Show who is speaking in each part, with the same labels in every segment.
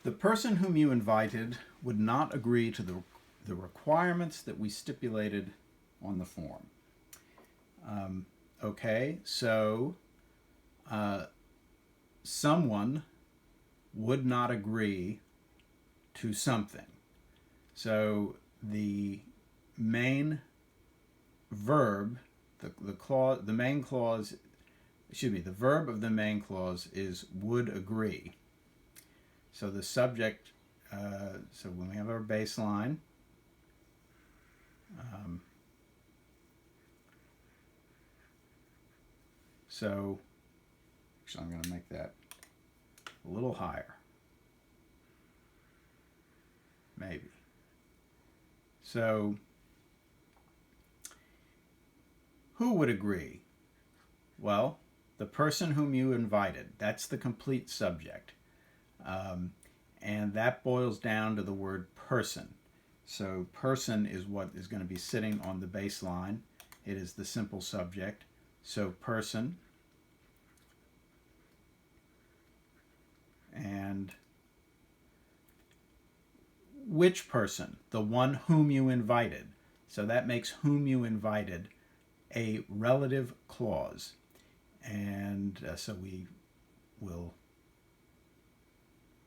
Speaker 1: The person whom you invited would not agree to the requirements that we stipulated on the form. Okay, so someone would not agree to something. So the main verb, the main clause, the verb of the main clause is would agree. So the subject, so when we have our baseline, so actually I'm going to make that a little higher, maybe. So who would agree? Well, the person whom you invited. That's the complete subject. And that boils down to the word person. So person is what is going to be sitting on the baseline. It is the simple subject. So person. And which person? The one whom you invited. So that makes whom you invited a relative clause. And so we will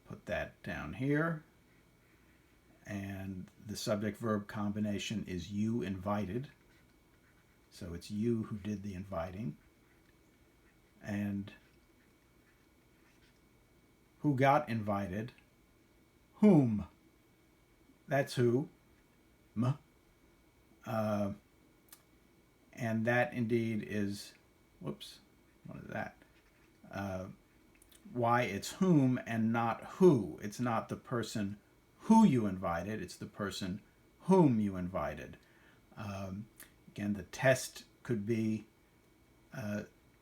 Speaker 1: put that down here. And the subject verb combination is you invited. So it's you who did the inviting. And who got invited? Whom? That's who. And that indeed is, whoops, what is that? Why it's whom and not who. It's not the person who you invited, it's the person whom you invited. Again, the test could be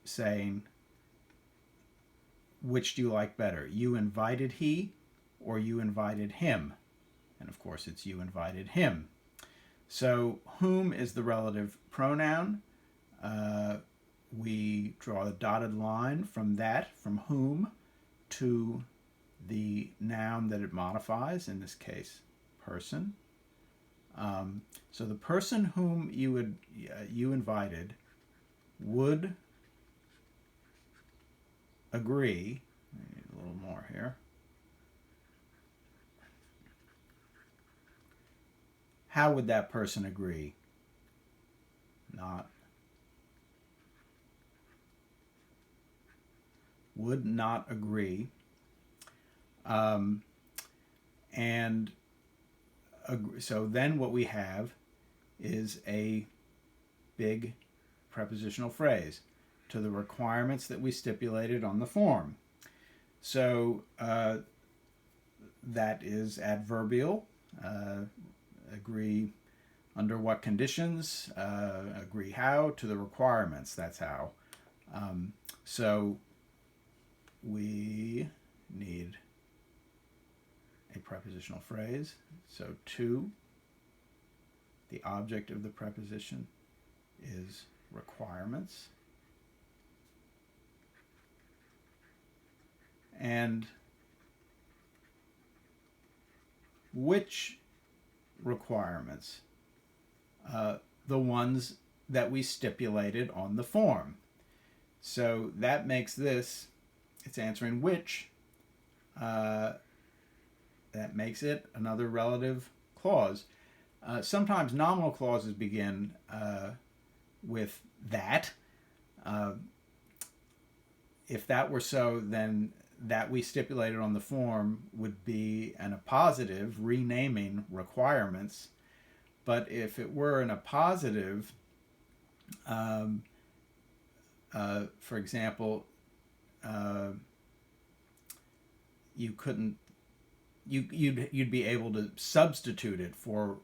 Speaker 1: saying, which do you like better? You invited he or you invited him? And of course, it's you invited him. So whom is the relative pronoun. We draw a dotted line from that, from whom, to the noun that it modifies, in this case, person. So the person whom you invited would agree. I need a little more here. How would that person agree? Not. Would not agree. And so then what we have is a big prepositional phrase, to the requirements that we stipulated on the form. So that is adverbial. Agree under what conditions, agree how, to the requirements, that's how. So we need a prepositional phrase. So to, the object of the preposition is requirements. And which requirements? The ones that we stipulated on the form. So that makes this, it's answering which, that makes it another relative clause. Sometimes nominal clauses begin with that. If that were so, then that we stipulated on the form would be an appositive, renaming requirements. But if it were an appositive, for example, you couldn't, you'd be able to substitute it for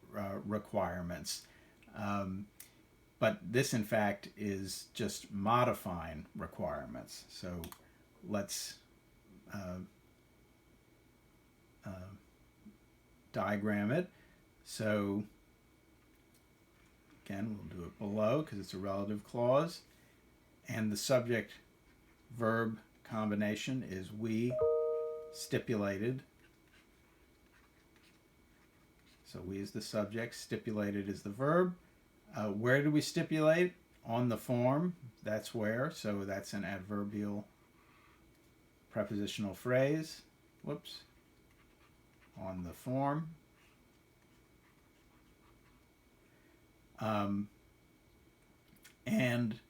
Speaker 1: requirements. But this, in fact, is just modifying requirements. So let's diagram it. So again, we'll do it below because it's a relative clause. And the subject-verb combination is we stipulated So we is the subject, stipulated is the verb. Where do we stipulate? On the form, that's where. So that's an adverbial prepositional phrase. Whoops. On the form. And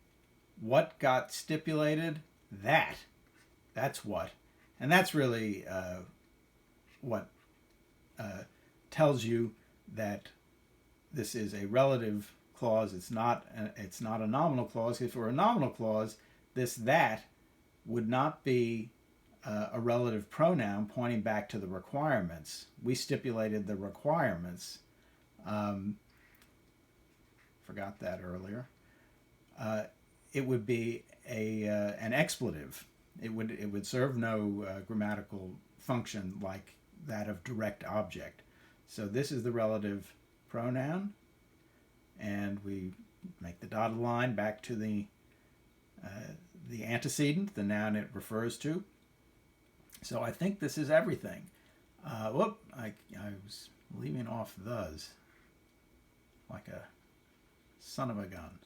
Speaker 1: what got stipulated? That's what. And that's really what tells you that this is a relative clause. It's not a nominal clause. If it were a nominal clause, that would not be a relative pronoun pointing back to the requirements. We stipulated the requirements. Forgot that earlier. It would be an expletive. It would serve no grammatical function like that of direct object. So this is the relative pronoun, and we make the dotted line back to the antecedent, the noun it refers to. So I think this is everything. I was leaving off thes like a son of a gun.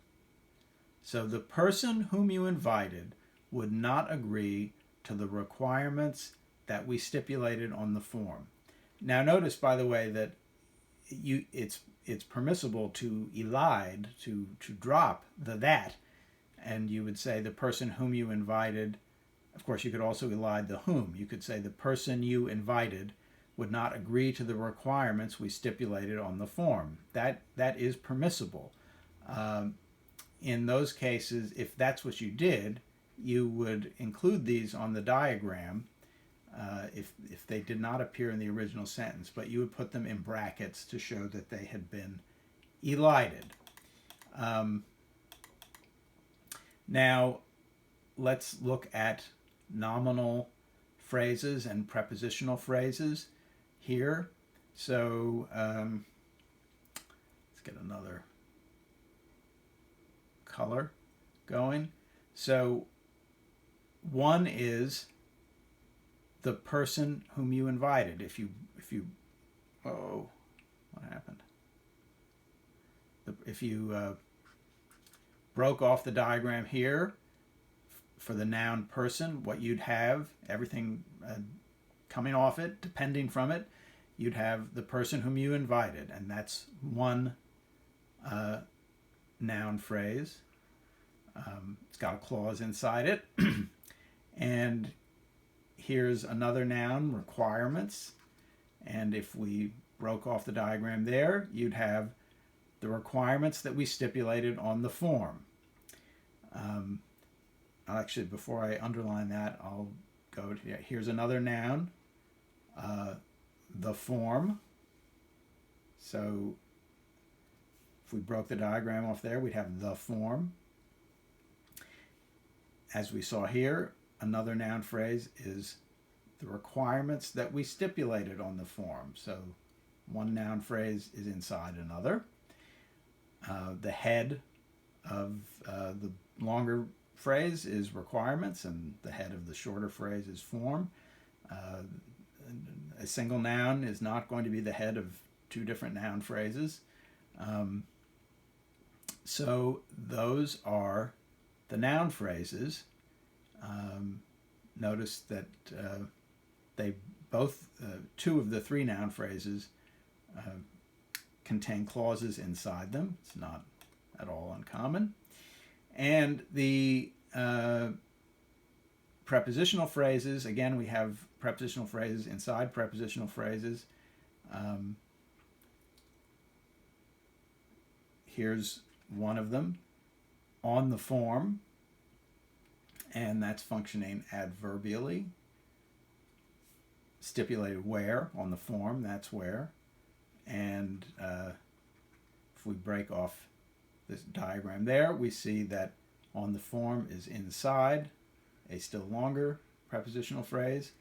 Speaker 1: So the person whom you invited would not agree to the requirements that we stipulated on the form. Now notice, by the way, that it's permissible to elide, to drop the that, and you would say the person whom you invited. Of course, you could also elide the whom. You could say the person you invited would not agree to the requirements we stipulated on the form. That is permissible. In those cases, if that's what you did, you would include these on the diagram if they did not appear in the original sentence, but you would put them in brackets to show that they had been elided. Now, let's look at nominal phrases and prepositional phrases here. So let's get another color going. So one is the person whom you invited. If you oh, what happened? If you broke off the diagram here for the noun person, what you'd have, everything coming off it, depending from it, you'd have the person whom you invited, and that's one noun phrase. It's got a clause inside it. And here's another noun, requirements. And if we broke off the diagram there, you'd have the requirements that we stipulated on the form. Actually, before I underline that, I'll go to, here's another noun, the form. So if we broke the diagram off there, we'd have the form. As we saw here, another noun phrase is the requirements that we stipulated on the form. So one noun phrase is inside another. The head of the longer phrase is requirements, and the head of the shorter phrase is form. A single noun is not going to be the head of two different noun phrases. So those are the noun phrases. Notice that they both, two of the three noun phrases contain clauses inside them. It's not at all uncommon. And the prepositional phrases, again, we have prepositional phrases inside prepositional phrases. Here's one of them, on the form, and that's functioning adverbially. Stipulated where, on the form, that's where. And if we break off this diagram there, we see that on the form is inside, a still longer prepositional phrase,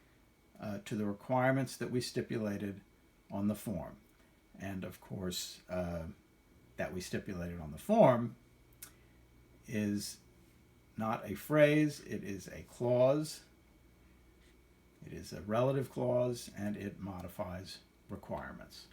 Speaker 1: to the requirements that we stipulated on the form. And of course, that we stipulated on the form is not a phrase, it is a clause. It is a relative clause, and it modifies requirements.